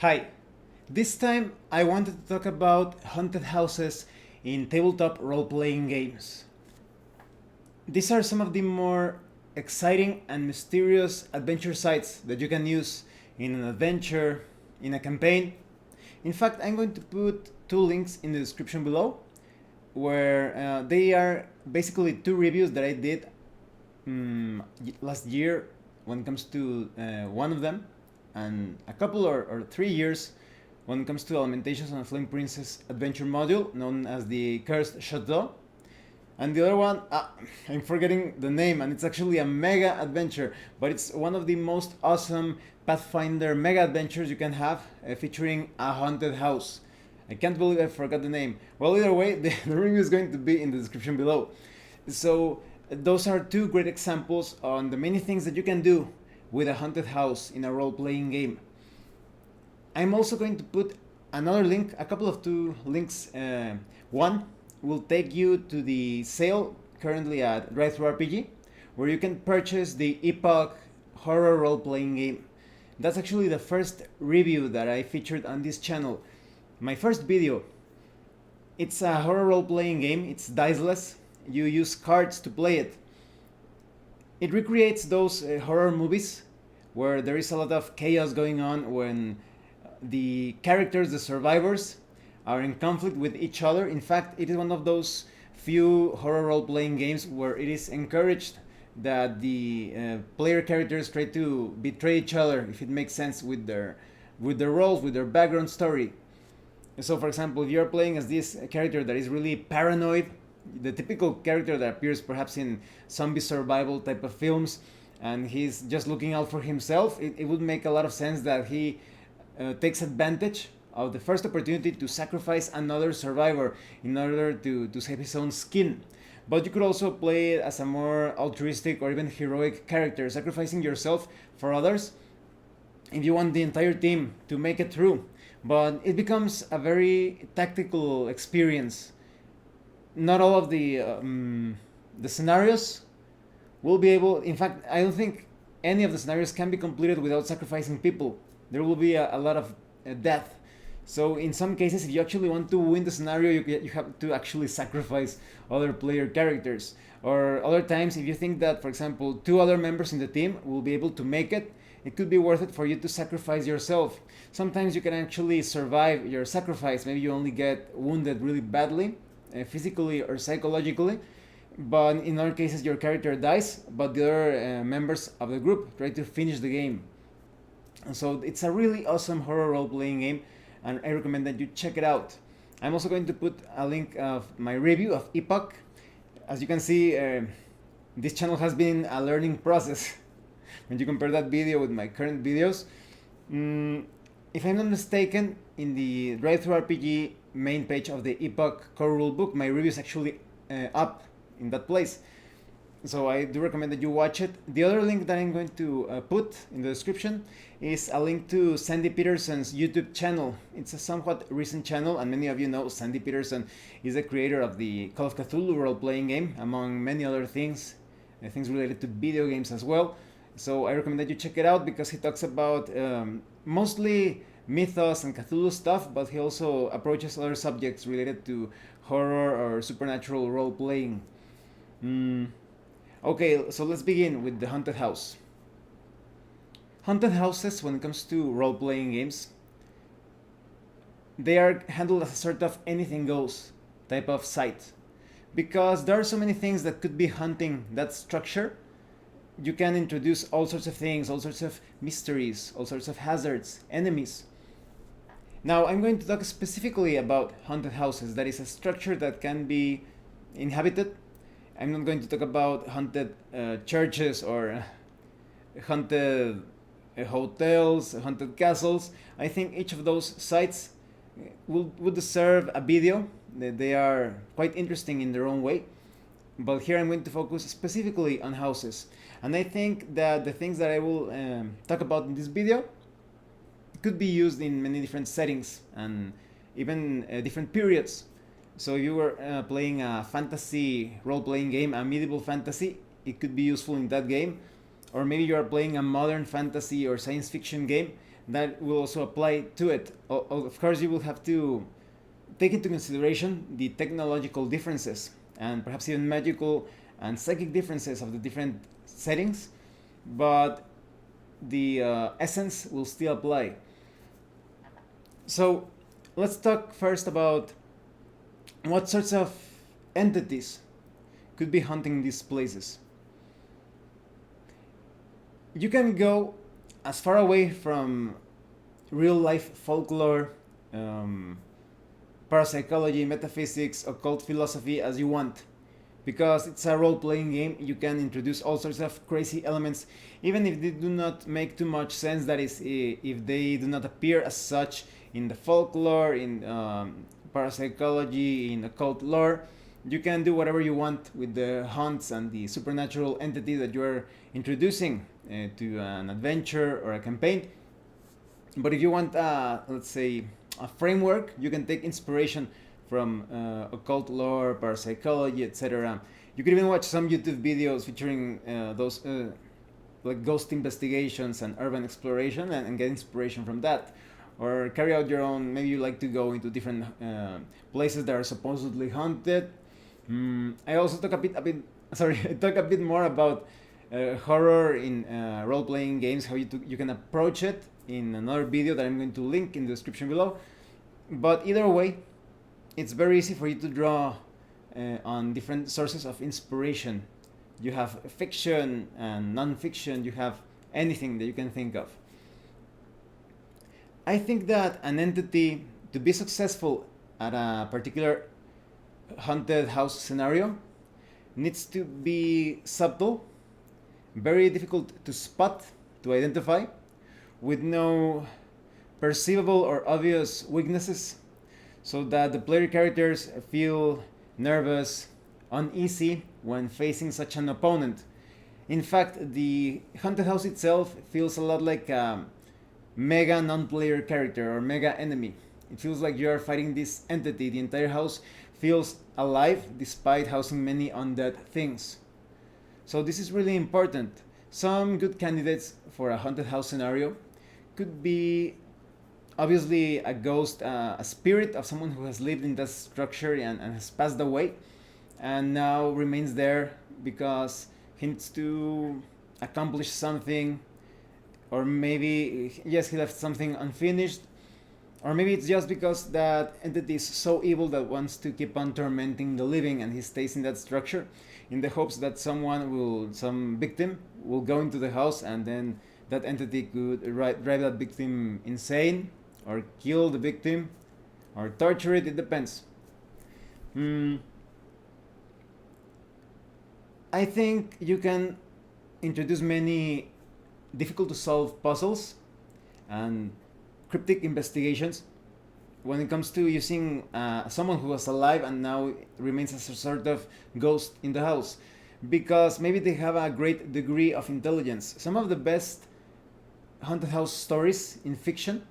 Hi, this time I wanted to talk about haunted houses in tabletop role-playing games. These are some of the more exciting and mysterious adventure sites that you can use in an adventure, in a campaign. In fact, I'm going to put two links in the description below where they are basically two reviews that I did last year when it comes to one of them, and a couple or 3 years when it comes to Lamentations on a Flame Princess adventure module known as the Cursed Chateau. And the other one, I'm forgetting the name, and it's actually a mega adventure, but it's one of the most awesome Pathfinder mega adventures you can have, featuring a haunted house. I can't believe I forgot the name. Well, either way, the review is going to be in the description below. So, those are two great examples on the many things that you can do with a haunted house in a role-playing game. I'm also going to put another link, a couple of two links. One will take you to the sale currently at Drive-Thru RPG, where you can purchase the EPOCH horror role-playing game. That's actually the first review that I featured on this channel. My first video. It's a horror role-playing game. It's diceless. You use cards to play it. It recreates those horror movies where there is a lot of chaos going on when the characters, the survivors, are in conflict with each other. In fact, it is one of those few horror role-playing games where it is encouraged that the player characters try to betray each other, if it makes sense, with their roles, with their background story. So, for example, if you're playing as this character that is really paranoid, the typical character that appears perhaps in zombie survival type of films, and he's just looking out for himself, it would make a lot of sense that he takes advantage of the first opportunity to sacrifice another survivor in order to save his own skin. But you could also play it as a more altruistic or even heroic character, sacrificing yourself for others if you want the entire team to make it through. But it becomes a very tactical experience. Not all of the scenarios will be able. In fact, I don't think any of the scenarios can be completed without sacrificing people. There will be a lot of death. So in some cases, if you actually want to win the scenario, you have to actually sacrifice other player characters. Or other times, if you think that, for example, two other members in the team will be able to make it, it could be worth it for you to sacrifice yourself. Sometimes you can actually survive your sacrifice. Maybe you only get wounded really badly, physically or psychologically. But in other cases, your character dies, but the other members of the group try to finish the game. And so it's a really awesome horror role-playing game, and I recommend that you check it out. I'm also going to put a link of my review of EPOCH. As you can see, this channel has been a learning process. When you compare that video with my current videos, if I'm not mistaken, in the Drive-Thru RPG main page of the EPOCH core rulebook, my review is actually up in that place. So I do recommend that you watch it. The other link that I'm going to put in the description is a link to Sandy Peterson's YouTube channel. It's a somewhat recent channel, and many of you know Sandy Peterson is the creator of the Call of Cthulhu role-playing game, among many other things, things related to video games as well. So I recommend that you check it out because he talks about mostly mythos and Cthulhu stuff, but he also approaches other subjects related to horror or supernatural role-playing. Okay, so let's begin with the haunted house. Haunted houses, when it comes to role-playing games, they are handled as a sort of anything goes type of site. Because there are so many things that could be haunting that structure, you can introduce all sorts of things, all sorts of mysteries, all sorts of hazards, enemies. Now, I'm going to talk specifically about haunted houses. That is a structure that can be inhabited. I'm not going to talk about haunted churches or haunted hotels, haunted castles. I think each of those sites would deserve a video. They are quite interesting in their own way. But here I'm going to focus specifically on houses. And I think that the things that I will talk about in this video could be used in many different settings and even different periods. So if you were playing a fantasy role-playing game, a medieval fantasy, it could be useful in that game. Or maybe you are playing a modern fantasy or science fiction game, that will also apply to it. Of course, you will have to take into consideration the technological differences and perhaps even magical and psychic differences of the different settings, but the essence will still apply. So let's talk first about what sorts of entities could be hunting these places. You can go as far away from real life folklore, um, parapsychology, metaphysics, occult philosophy as you want. Because it's a role playing game, you can introduce all sorts of crazy elements, even if they do not make too much sense. That is, if they do not appear as such in the folklore, in parapsychology, in occult lore. You can do whatever you want with the hunts and the supernatural entity that you are introducing to an adventure or a campaign. But if you want, let's say, a framework, you can take inspiration from occult lore, parapsychology, etc. You could even watch some YouTube videos featuring those like ghost investigations and urban exploration, and get inspiration from that. Or carry out your own. Maybe you like to go into different places that are supposedly haunted. I also talk sorry, I talk a bit more about horror in role-playing games, how you can approach it in another video that I'm going to link in the description below. But either way, it's very easy for you to draw on different sources of inspiration. You have fiction and non-fiction, you have anything that you can think of. I think that an entity, to be successful at a particular haunted house scenario, needs to be subtle, very difficult to spot, to identify, with no perceivable or obvious weaknesses, so that the player characters feel nervous, uneasy when facing such an opponent. In fact, the haunted house itself feels a lot like a mega non-player character or mega enemy. It feels like you are fighting this entity. The entire house feels alive despite housing many undead things. So this is really important. Some good candidates for a haunted house scenario could be obviously a ghost, a spirit of someone who has lived in that structure and has passed away and now remains there because he needs to accomplish something, or maybe, yes, he left something unfinished, or maybe it's just because that entity is so evil that wants to keep on tormenting the living and he stays in that structure in the hopes that some victim will go into the house and then that entity could drive that victim insane or kill the victim or torture it. It depends. I think you can introduce many difficult to solve puzzles and cryptic investigations when it comes to using someone who was alive and now remains as a sort of ghost in the house, because maybe they have a great degree of intelligence. Some of the best haunted house stories in fiction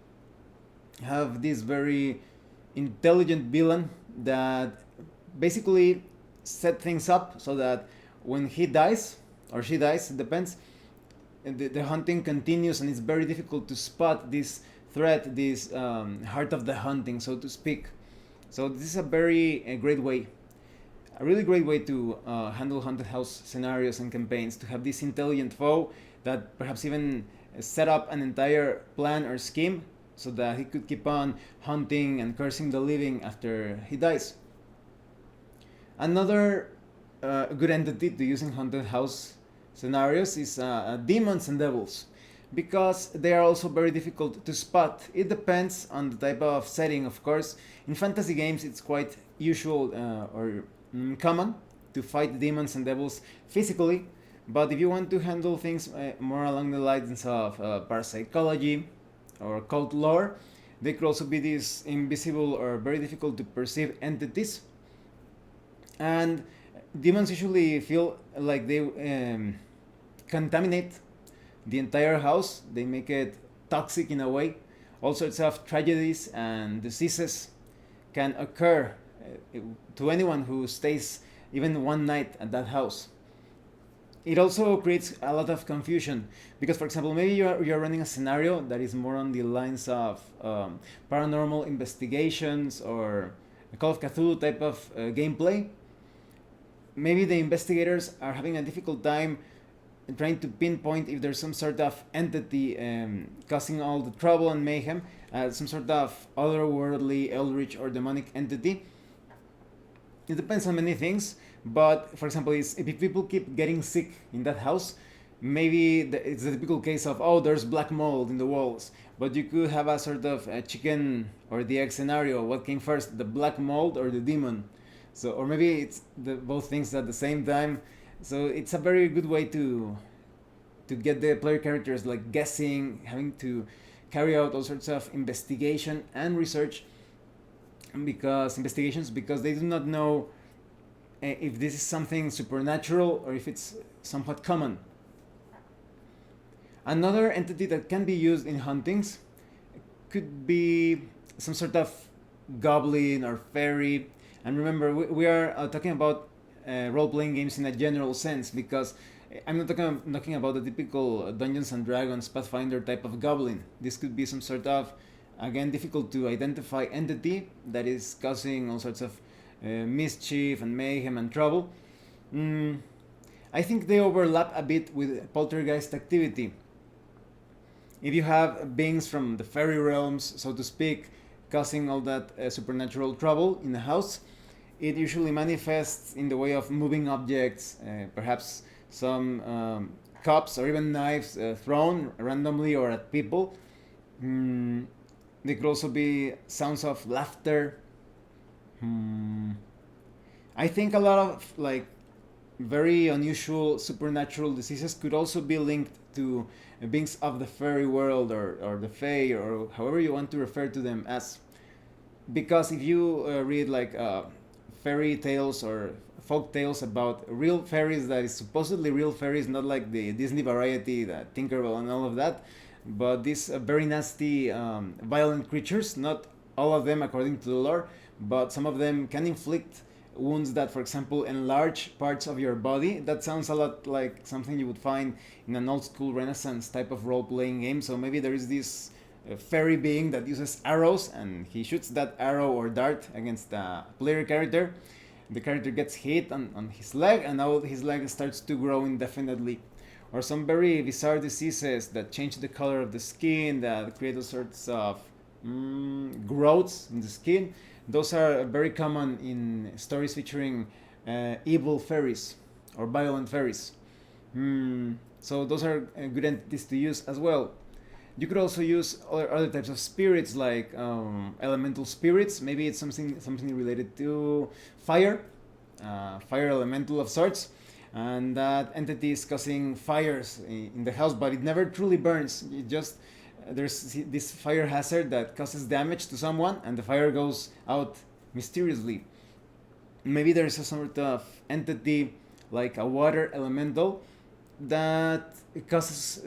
have this very intelligent villain that basically set things up so that when he dies or she dies, it depends, the hunting continues, and it's very difficult to spot this threat, this heart of the hunting, so to speak. So this is a great way, a really great way to handle haunted house scenarios and campaigns, to have this intelligent foe that perhaps even set up an entire plan or scheme so that he could keep on hunting and cursing the living after he dies. Another good entity to use in haunted house scenarios is demons and devils, because they are also very difficult to spot. It depends on the type of setting, of course. In fantasy games, it's quite usual or common to fight demons and devils physically, but if you want to handle things more along the lines of parapsychology or occult lore, they could also be these invisible or very difficult to perceive entities. And demons usually feel like they contaminate the entire house. They make it toxic in a way. All sorts of tragedies and diseases can occur to anyone who stays even one night at that house. It also creates a lot of confusion because, for example, maybe you're running a scenario that is more on the lines of paranormal investigations or a Call of Cthulhu type of gameplay. Maybe the investigators are having a difficult time trying to pinpoint if there's some sort of entity causing all the trouble and mayhem, some sort of otherworldly, eldritch, or demonic entity. It depends on many things, but for example, if people keep getting sick in that house, maybe it's the typical case of, oh, there's black mold in the walls, but you could have a sort of a chicken or the egg scenario. What came first, the black mold or the demon? So, or maybe it's both things at the same time. So it's a very good way to get the player characters like guessing, having to carry out all sorts of investigation and research because they do not know if this is something supernatural or if it's somewhat common. Another entity that can be used in huntings could be some sort of goblin or fairy. And remember, we are talking about role-playing games in a general sense, because I'm not talking about the typical Dungeons and Dragons Pathfinder type of goblin. This could be some sort of, again, difficult to identify entity that is causing all sorts of mischief and mayhem and trouble. I think they overlap a bit with poltergeist activity. If you have beings from the fairy realms, so to speak, causing all that supernatural trouble in a house, it usually manifests in the way of moving objects, perhaps some cups or even knives thrown randomly or at people. They could also be sounds of laughter. I think a lot of like very unusual supernatural diseases could also be linked to beings of the fairy world or the fae, or however you want to refer to them as. Because if you read like fairy tales or folk tales about real fairies that is supposedly real fairies, not like the Disney variety, the Tinkerbell and all of that, but these very nasty violent creatures, not all of them according to the lore, but some of them can inflict wounds that, for example, enlarge parts of your body. That sounds a lot like something you would find in an old school Renaissance type of role-playing game. So maybe there is this fairy being that uses arrows, and he shoots that arrow or dart against a player character. The character gets hit on his leg, and now his leg starts to grow indefinitely. Or some very bizarre diseases that change the color of the skin, that create all sorts of growths in the skin. Those are very common in stories featuring evil fairies or violent fairies. So those are good entities to use as well. You could also use other types of spirits, like elemental spirits. Maybe it's something related to fire, fire elemental of sorts, and that entity is causing fires in the house, but it never truly burns. It just there's this fire hazard that causes damage to someone, and the fire goes out mysteriously. Maybe there is a sort of entity like a water elemental that causes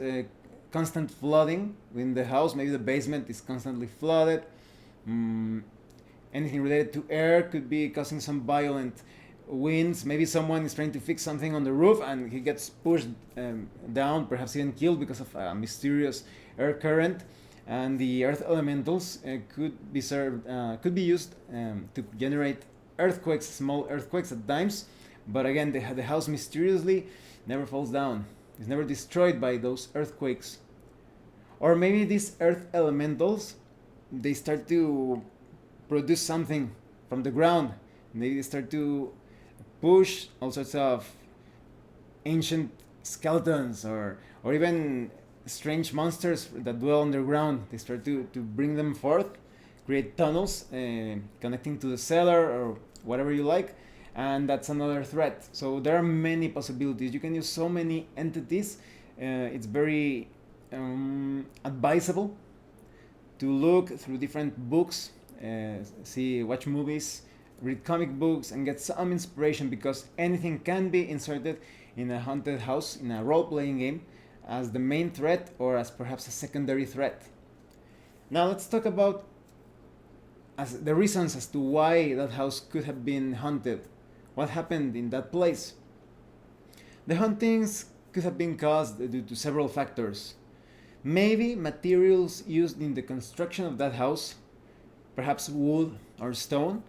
constant flooding in the house. Maybe the basement is constantly flooded. Anything related to air could be causing some violent winds. Maybe someone is trying to fix something on the roof and he gets pushed down, perhaps even killed because of a mysterious air current. And the earth elementals could be used to generate earthquakes, small earthquakes at times. But again, the house mysteriously never falls down. It's never destroyed by those earthquakes. Or maybe these earth elementals, they start to produce something from the ground. They start to push all sorts of ancient skeletons or even strange monsters that dwell underground. They start to bring them forth, create tunnels connecting to the cellar or whatever you like, and that's another threat. So there are many possibilities. You can use so many entities. It's very advisable to look through different books, watch movies, read comic books, and get some inspiration, because anything can be inserted in a haunted house, in a role-playing game, as the main threat or as perhaps a secondary threat. Now let's talk about the reasons as to why that house could have been haunted. What happened in that place? The hauntings could have been caused due to several factors. Maybe materials used in the construction of that house, perhaps wood or stone,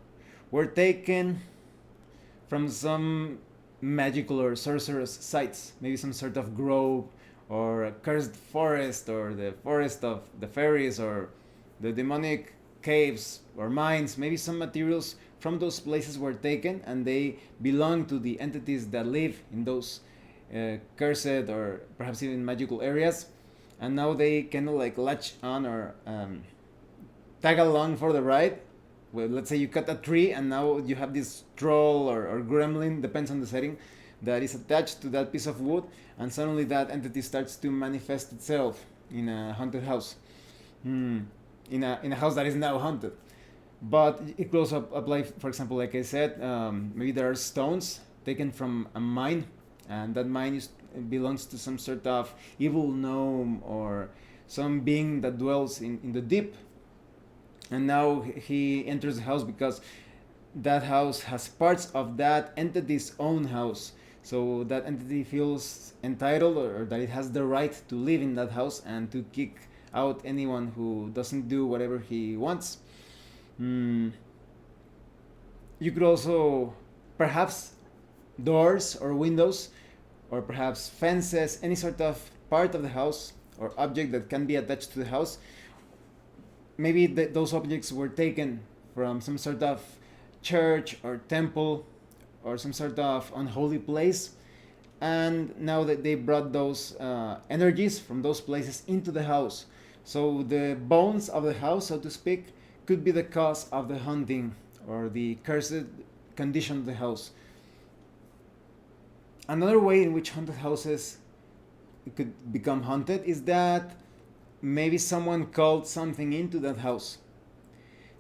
were taken from some magical or sorcerous sites, maybe some sort of grove or a cursed forest or the forest of the fairies or the demonic caves or mines. Maybe some materials from those places were taken and they belong to the entities that live in those cursed or perhaps even magical areas, and now they kind of like latch on or tag along for the ride. Well, let's say you cut a tree and now you have this troll or gremlin, depends on the setting, that is attached to that piece of wood, and suddenly that entity starts to manifest itself in a haunted house. In a house that is now haunted. But it could also apply, for example, like I said, maybe there are stones taken from a mine, and that belongs to some sort of evil gnome or some being that dwells in the deep. And now he enters the house because that house has parts of that entity's own house. So that entity feels entitled, or that it has the right to live in that house and to kick out anyone who doesn't do whatever he wants. You could also, perhaps, doors or windows, or perhaps fences, any sort of part of the house or object that can be attached to the house. Maybe those objects were taken from some sort of church or temple or some sort of unholy place, and now that they brought those energies from those places into the house. So the bones of the house, so to speak, could be the cause of the haunting or the cursed condition of the house. Another way in which haunted houses could become haunted is that maybe someone called something into that house.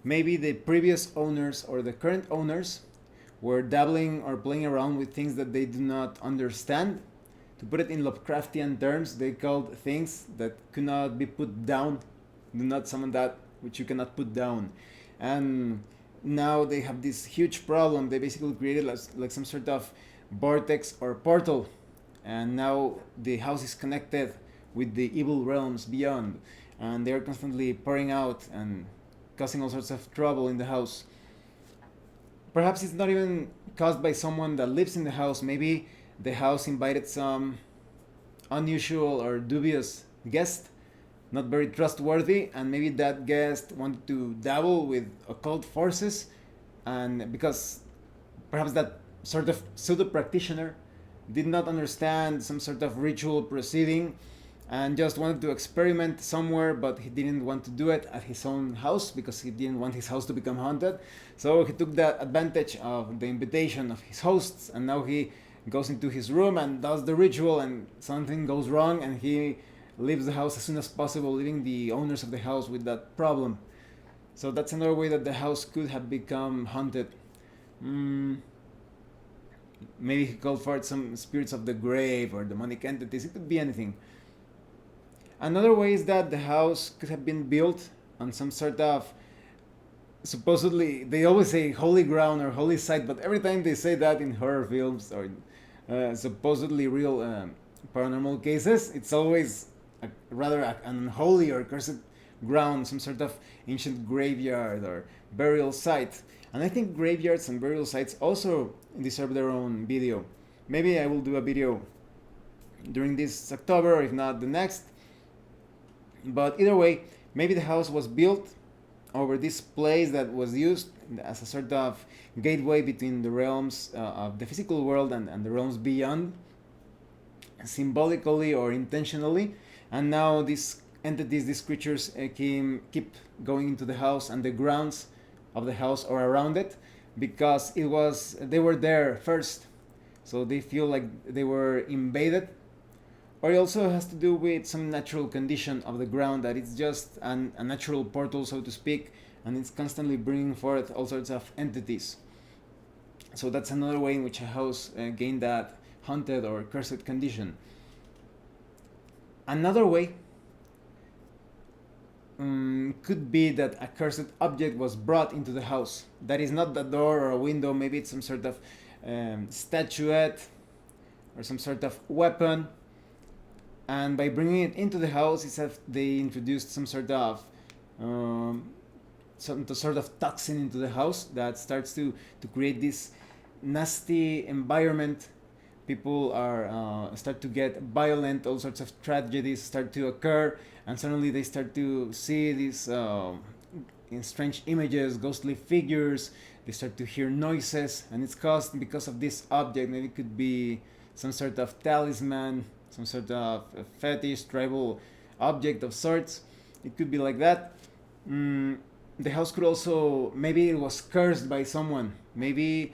Maybe the previous owners or the current owners were dabbling or playing around with things that they do not understand. To put it in Lovecraftian terms, they called things that could not be put down. Do not summon that which you cannot put down. And now they have this huge problem. They basically created like some sort of vortex or portal. And now the house is connected with the evil realms beyond. And they're constantly pouring out and causing all sorts of trouble in the house. Perhaps it's not even caused by someone that lives in the house. Maybe the house invited some unusual or dubious guest, not very trustworthy, and maybe that guest wanted to dabble with occult forces, and because perhaps that sort of pseudo practitioner did not understand some sort of ritual proceeding and just wanted to experiment somewhere, but he didn't want to do it at his own house because he didn't want his house to become haunted. So he took that advantage of the invitation of his hosts, and now he goes into his room and does the ritual, and something goes wrong, and he leaves the house as soon as possible, leaving the owners of the house with that problem. So that's another way that the house could have become haunted. Maybe he called for some spirits of the grave or demonic entities. It could be anything. Another way is that the house could have been built on some sort of, supposedly, they always say holy ground or holy site, but every time they say that in horror films or supposedly real paranormal cases, it's always rather an unholy or cursed ground, some sort of ancient graveyard or burial site. And I think graveyards and burial sites also deserve their own video. Maybe I will do a video during this October, or if not the next. But either way, maybe the house was built over this place that was used as a sort of gateway between the realms of the physical world and the realms beyond, symbolically or intentionally. And now these entities, these creatures keep going into the house and the grounds of the house or around it, because they were there first, so they feel like they were invaded. Or it also has to do with some natural condition of the ground, that it's just a natural portal, so to speak, and it's constantly bringing forth all sorts of entities. So that's another way in which a house gained that haunted or cursed condition. Another way could be that a cursed object was brought into the house. That is not the door or a window, maybe it's some sort of statuette or some sort of weapon, and by bringing it into the house, it's as they introduced some um, sort of toxin into the house that starts to create this nasty environment. People are start to get violent, all sorts of tragedies start to occur, and suddenly they start to see these in strange images, ghostly figures. They start to hear noises, and it's caused because of this object. Maybe it could be some sort of talisman, some sort of fetish, tribal object of sorts. It could be like that. The house could also, maybe it was cursed by someone. Maybe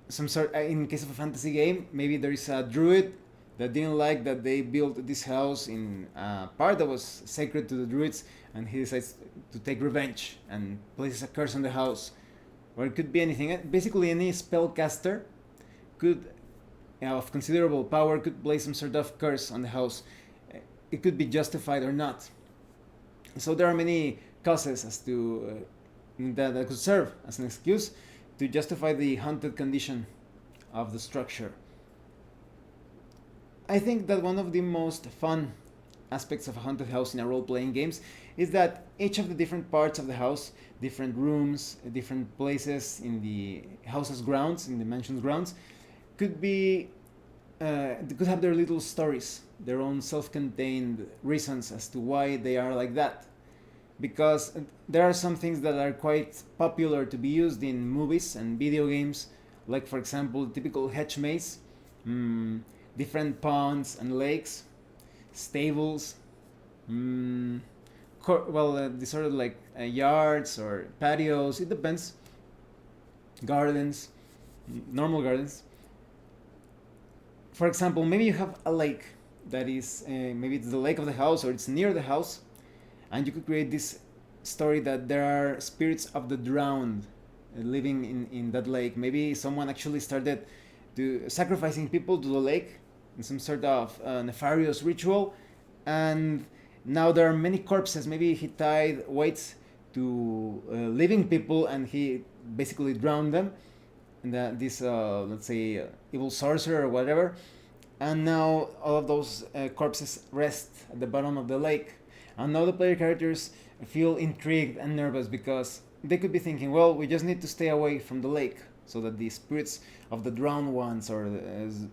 some sort, in case of a fantasy game, maybe there is a druid that didn't like that they built this house in a part that was sacred to the druids, and he decides to take revenge and places a curse on the house. Or it could be anything. Basically, any spellcaster could, of considerable power, could place some sort of curse on the house. It could be justified or not. So there are many causes as to that could serve as an excuse to justify the haunted condition of the structure. I think that one of the most fun aspects of a haunted house in a role-playing games is that each of the different parts of the house, different rooms, different places in the house's grounds, in the mansion's grounds, could be could have their little stories, their own self-contained reasons as to why they are like that. Because there are some things that are quite popular to be used in movies and video games, like for example, typical hedge maze, different ponds and lakes, stables, these sort of like yards or patios. It depends. Gardens, normal gardens. For example, maybe you have a lake that is maybe it's the lake of the house or it's near the house, and you could create this story that there are spirits of the drowned living in that lake. Maybe someone actually started to sacrificing people to the lake in some sort of nefarious ritual, and now there are many corpses. Maybe he tied weights to living people and he basically drowned them, and this let's say evil sorcerer or whatever, and now all of those corpses rest at the bottom of the lake. And now the player characters feel intrigued and nervous because they could be thinking, well, we just need to stay away from the lake so that the spirits of the drowned ones or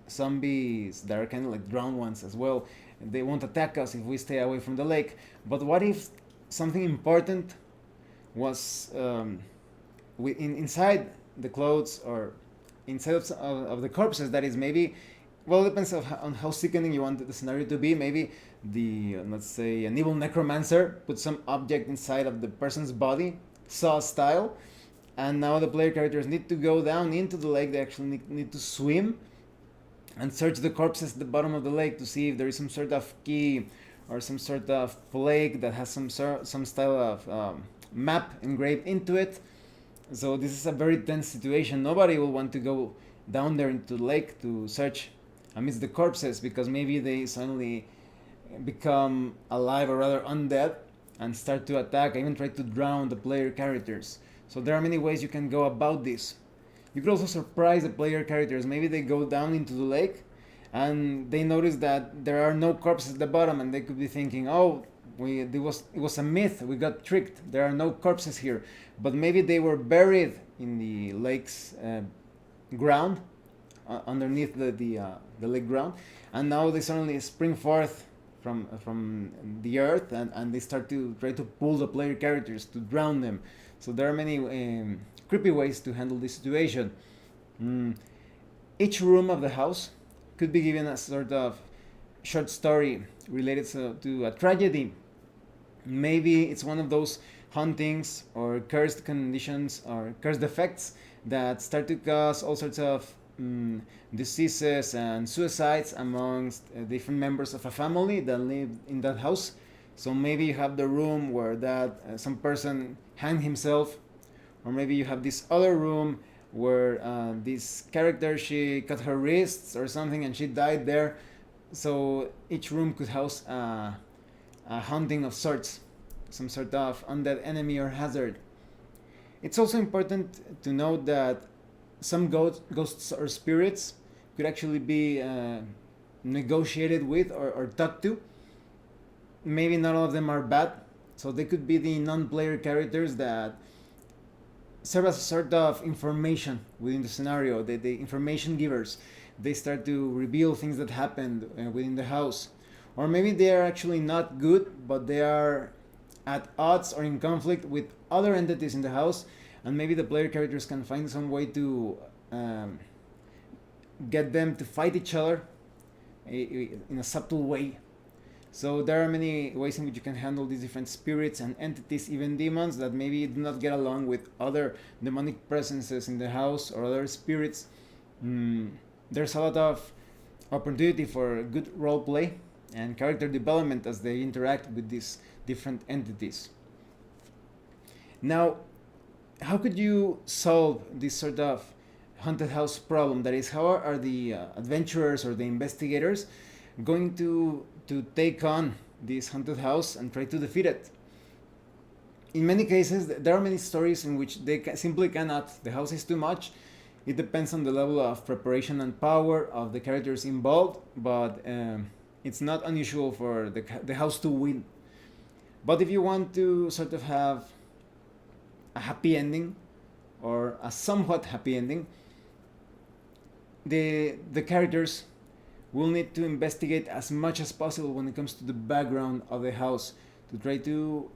zombies that are kind of like drowned ones as well, they won't attack us if we stay away from the lake. But what if something important was inside the clothes or inside of the corpses? That is, maybe, well, it depends on how sickening you want the scenario to be. Maybe let's say an evil necromancer put some object inside of the person's body, Saw style, and now the player characters need to go down into the lake. They actually need to swim and search the corpses at the bottom of the lake to see if there is some sort of key or some sort of plague that has some style of map engraved into it. So this is a very tense situation. Nobody will want to go down there into the lake to search amidst the corpses, because maybe they suddenly become alive, or rather undead, and start to attack, even try to drown the player characters. So there are many ways you can go about this. You could also surprise the player characters. Maybe they go down into the lake and they notice that there are no corpses at the bottom, and they could be thinking, oh, it was a myth, we got tricked, there are no corpses here. But maybe they were buried in the lake's ground, underneath the lake ground, and now they suddenly spring forth from the earth, and they start to try to pull the player characters to drown them. So there are many creepy ways to handle this situation. Each room of the house could be given a sort of short story related to a tragedy. Maybe it's one of those hauntings or cursed conditions or cursed effects that start to cause all sorts of diseases and suicides amongst different members of a family that live in that house. So maybe you have the room where that some person hanged himself, or maybe you have this other room where this character, she cut her wrists or something and she died there. So each room could house a haunting of sorts, some sort of undead enemy or hazard. It's also important to note that some ghosts or spirits could actually be negotiated with or talked to. Maybe not all of them are bad, so they could be the non-player characters that serve as a sort of information within the scenario. The information givers. They start to reveal things that happened within the house. Or maybe they are actually not good, but they are at odds or in conflict with other entities in the house, and maybe the player characters can find some way to get them to fight each other in a subtle way. So there are many ways in which you can handle these different spirits and entities, even demons that maybe do not get along with other demonic presences in the house or other spirits. There's a lot of opportunity for good role play and character development as they interact with these different entities. Now, how could you solve this sort of haunted house problem? That is, how are the adventurers or the investigators going to take on this haunted house and try to defeat it? In many cases, there are many stories in which they simply cannot. The house is too much. It depends on the level of preparation and power of the characters involved, but it's not unusual for the house to win. But if you want to sort of have a happy ending, or a somewhat happy ending, the characters will need to investigate as much as possible when it comes to the background of the house to try to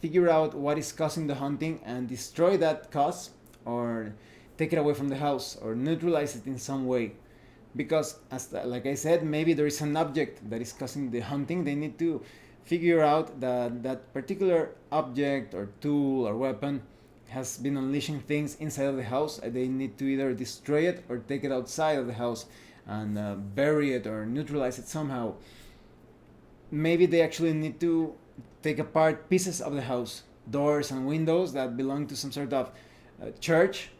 figure out what is causing the haunting and destroy that cause, or take it away from the house, or neutralize it in some way. Because, like I said, maybe there is an object that is causing the haunting. They need to figure out that that particular object or tool or weapon has been unleashing things inside of the house. They need to either destroy it or take it outside of the house and bury it or neutralize it somehow. Maybe they actually need to take apart pieces of the house, doors and windows that belong to some sort of church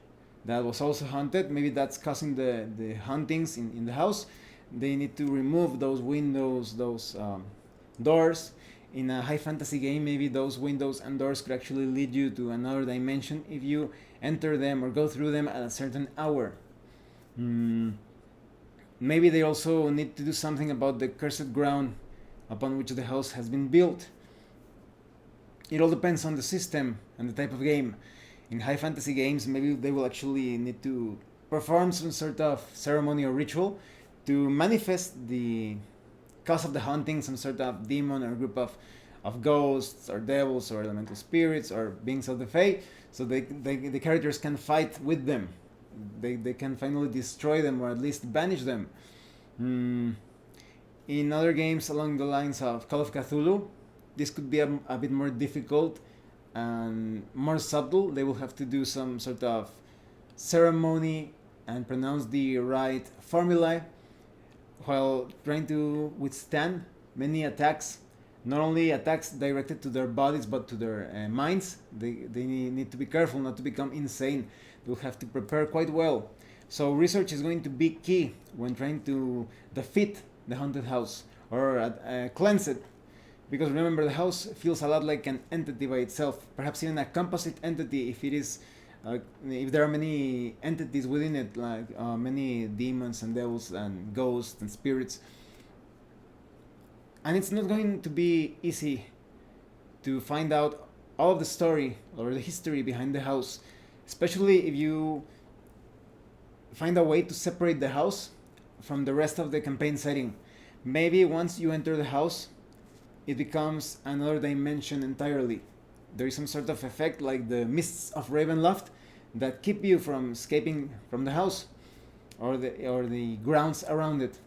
that was also haunted. Maybe that's causing the hauntings in the house. They need to remove those windows, those doors. In a high fantasy game, maybe those windows and doors could actually lead you to another dimension if you enter them or go through them at a certain hour. Maybe they also need to do something about the cursed ground upon which the house has been built. It all depends on the system and the type of game. In high fantasy games, maybe they will actually need to perform some sort of ceremony or ritual to manifest the cause of the haunting, some sort of demon or group of ghosts or devils or elemental spirits or beings of the Fae, so the characters can fight with them. They can finally destroy them or at least banish them. In other games along the lines of Call of Cthulhu, this could be a bit more difficult and more subtle. They will have to do some sort of ceremony and pronounce the right formulae while trying to withstand many attacks. Not only attacks directed to their bodies but to their minds. They need to be careful not to become insane. They'll have to prepare quite well. So research is going to be key when trying to defeat the haunted house or cleanse it. Because remember, the house feels a lot like an entity by itself, perhaps even a composite entity if it is, if there are many entities within it, like many demons and devils and ghosts and spirits. And it's not going to be easy to find out all of the story or the history behind the house, especially if you find a way to separate the house from the rest of the campaign setting. Maybe once you enter the house, it becomes another dimension entirely. There is some sort of effect like the mists of Ravenloft that keep you from escaping from the house or the grounds around it.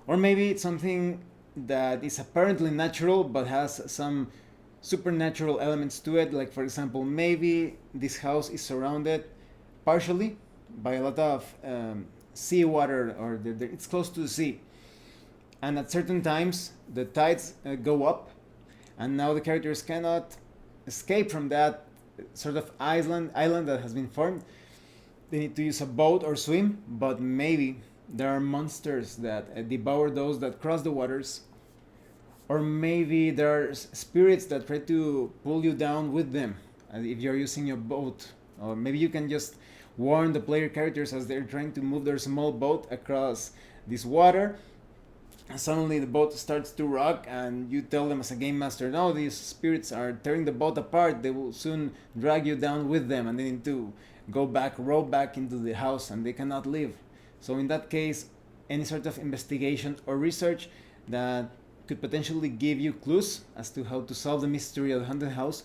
Or maybe it's something that is apparently natural but has some supernatural elements to it. Like, for example, maybe this house is surrounded partially by a lot of seawater, or it's close to the sea. And at certain times, the tides go up, and now the characters cannot escape from that sort of island that has been formed. They need to use a boat or swim, but maybe there are monsters that devour those that cross the waters. Or maybe there are spirits that try to pull you down with them if you're using your boat. Or maybe you can just warn the player characters as they're trying to move their small boat across this water. Suddenly the boat starts to rock, and you tell them as a game master, no, these spirits are tearing the boat apart, they will soon drag you down with them, and they need to go back, row back into the house, and they cannot leave. So in that case, any sort of investigation or research that could potentially give you clues as to how to solve the mystery of the haunted house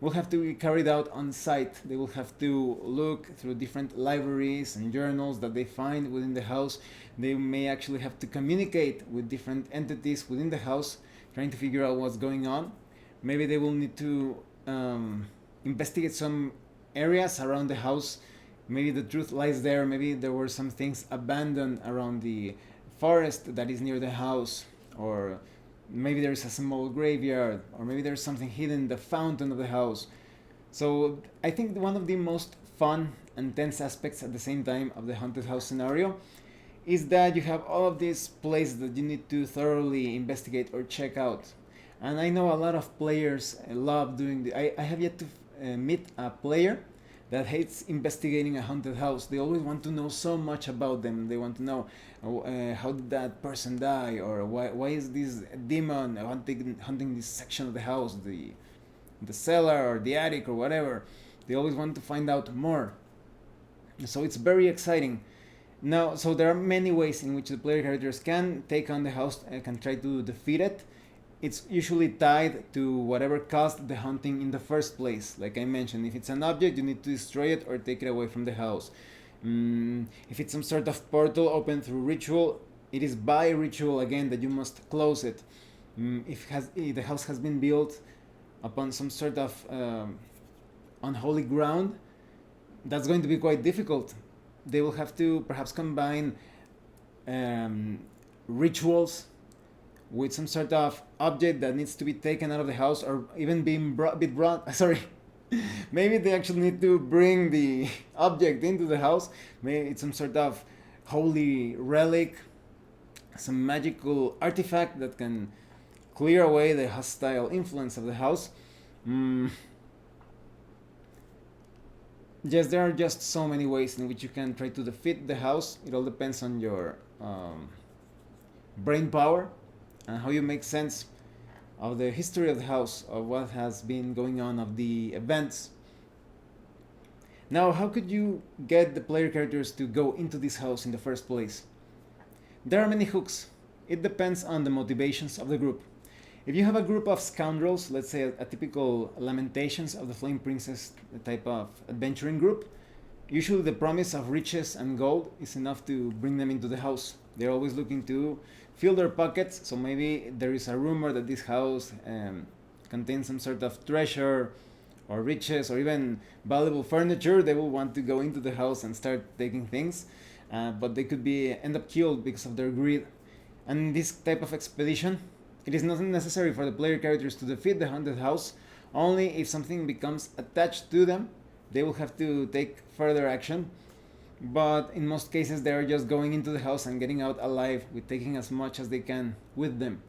will have to be carried out on site. They will have to look through different libraries and journals that they find within the house. They may actually have to communicate with different entities within the house, trying to figure out what's going on. Maybe they will need to investigate some areas around the house. Maybe the truth lies there. Maybe there were some things abandoned around the forest that is near the house, or maybe there's a small graveyard, or maybe there's something hidden in the fountain of the house. So I think one of the most fun and tense aspects at the same time of the haunted house scenario is that you have all of these places that you need to thoroughly investigate or check out. And I know a lot of players love doing I have yet to meet a player that hates investigating a haunted house. They always want to know so much about them. They want to know how did that person die, or why is this demon hunting this section of the house, the cellar or the attic or whatever. They always want to find out more. So it's very exciting. Now, so there are many ways in which the player characters can take on the house and can try to defeat it. It's usually tied to whatever caused the haunting in the first place. Like I mentioned, if it's an object, you need to destroy it or take it away from the house. If it's some sort of portal open through ritual, it is by ritual again that you must close it. If the house has been built upon some sort of unholy ground, that's going to be quite difficult. They will have to perhaps combine rituals with some sort of object that needs to be taken out of the house, or even being brought sorry, maybe they actually need to bring the object into the house. Maybe it's some sort of holy relic, some magical artifact that can clear away the hostile influence of the house. Yes, there are just so many ways in which you can try to defeat the house. It all depends on your brain power and how you make sense of the history of the house, of what has been going on, of the events. Now, how could you get the player characters to go into this house in the first place? There are many hooks. It depends on the motivations of the group. If you have a group of scoundrels, let's say a typical Lamentations of the Flame Princess type of adventuring group, usually the promise of riches and gold is enough to bring them into the house. They're always looking to fill their pockets, so maybe there is a rumor that this house contains some sort of treasure or riches or even valuable furniture. They will want to go into the house and start taking things, but they could end up killed because of their greed. And in this type of expedition, it is not necessary for the player characters to defeat the haunted house. Only if something becomes attached to them, they will have to take further action. But in most cases, they are just going into the house and getting out alive, with taking as much as they can with them.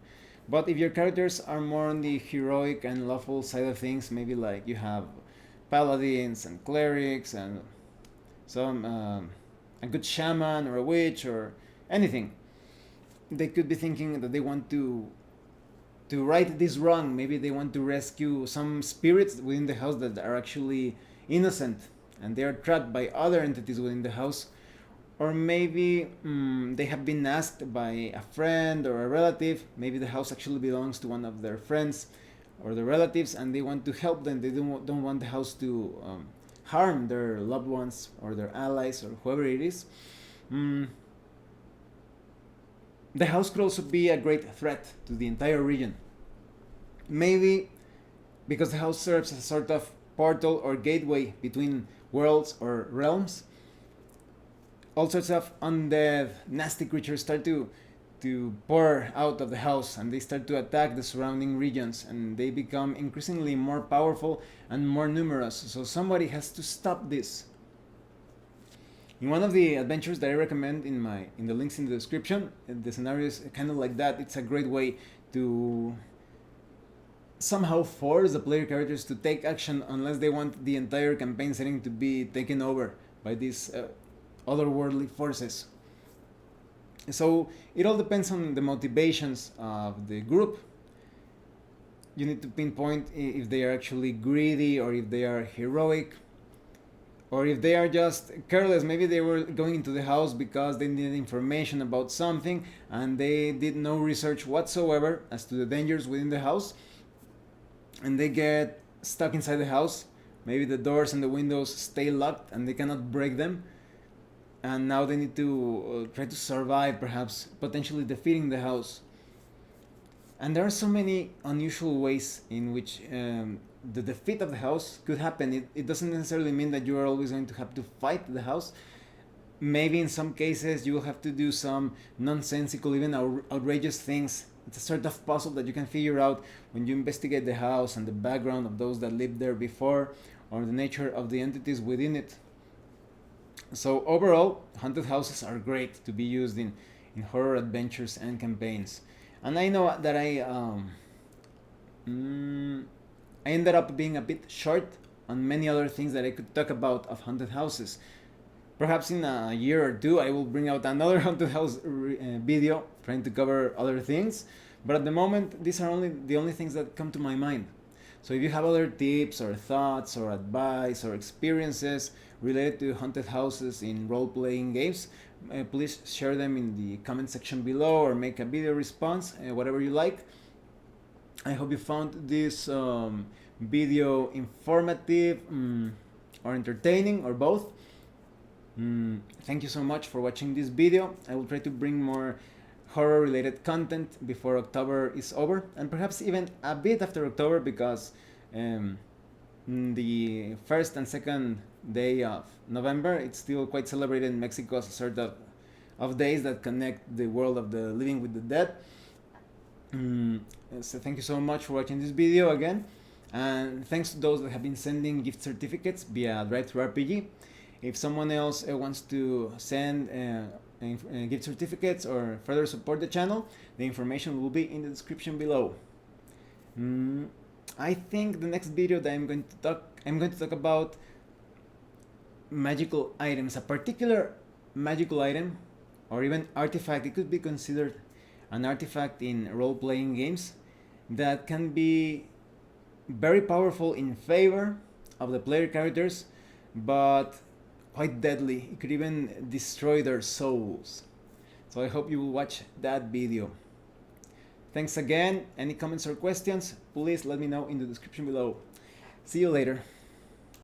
But if your characters are more on the heroic and lawful side of things, maybe like you have paladins and clerics and some a good shaman or a witch or anything, they could be thinking that they want to right this wrong. Maybe they want to rescue some spirits within the house that are actually innocent and they are trapped by other entities within the house. Or maybe they have been asked by a friend or a relative. Maybe the house actually belongs to one of their friends or their relatives, and they want to help them. They don't want the house to harm their loved ones or their allies or whoever it is. The house could also be a great threat to the entire region. Maybe because the house serves as a sort of portal or gateway between worlds or realms, all sorts of undead, nasty creatures start to pour out of the house, and they start to attack the surrounding regions, and they become increasingly more powerful and more numerous. So somebody has to stop this. In one of the adventures that I recommend in the links in the description, the scenario is kind of like that. It's a great way to somehow force the player characters to take action unless they want the entire campaign setting to be taken over by these otherworldly forces. So it all depends on the motivations of the group. You need to pinpoint if they are actually greedy, or if they are heroic, or if they are just careless. Maybe they were going into the house because they needed information about something and they did no research whatsoever as to the dangers within the house, and they get stuck inside the house. Maybe the doors and the windows stay locked and they cannot break them, and now they need to try to survive, perhaps potentially defeating the house. And there are so many unusual ways in which the defeat of the house could happen. It doesn't necessarily mean that you are always going to have to fight the house. Maybe in some cases you will have to do some nonsensical, even outrageous things. It's a sort of puzzle that you can figure out when you investigate the house and the background of those that lived there before, or the nature of the entities within it. So overall, haunted houses are great to be used in horror adventures and campaigns. And I know that I ended up being a bit short on many other things that I could talk about of haunted houses. Perhaps in a year or two I will bring out another haunted house video trying to cover other things. But at the moment, these are the only things that come to my mind. So if you have other tips or thoughts or advice or experiences related to haunted houses in role-playing games, please share them in the comment section below, or make a video response, whatever you like. I hope you found this video informative or entertaining, or both. Thank you so much for watching this video. I will try to bring more horror related content before October is over, and perhaps even a bit after October, because the first and second day of November, it's still quite celebrated in Mexico as a sort of days that connect the world of the living with the dead. So thank you so much for watching this video again, and thanks to those that have been sending gift certificates via Drive-Thru-RPG. If someone else wants to send gift certificates or further support the channel, the information will be in the description below. I think the next video that I'm going to talk about magical items, a particular magical item or even artifact. It could be considered an artifact in role-playing games that can be very powerful in favor of the player characters, but quite deadly. It could even destroy their souls. So I hope you will watch that video. Thanks again. Any comments or questions, please let me know in the description below. See you later.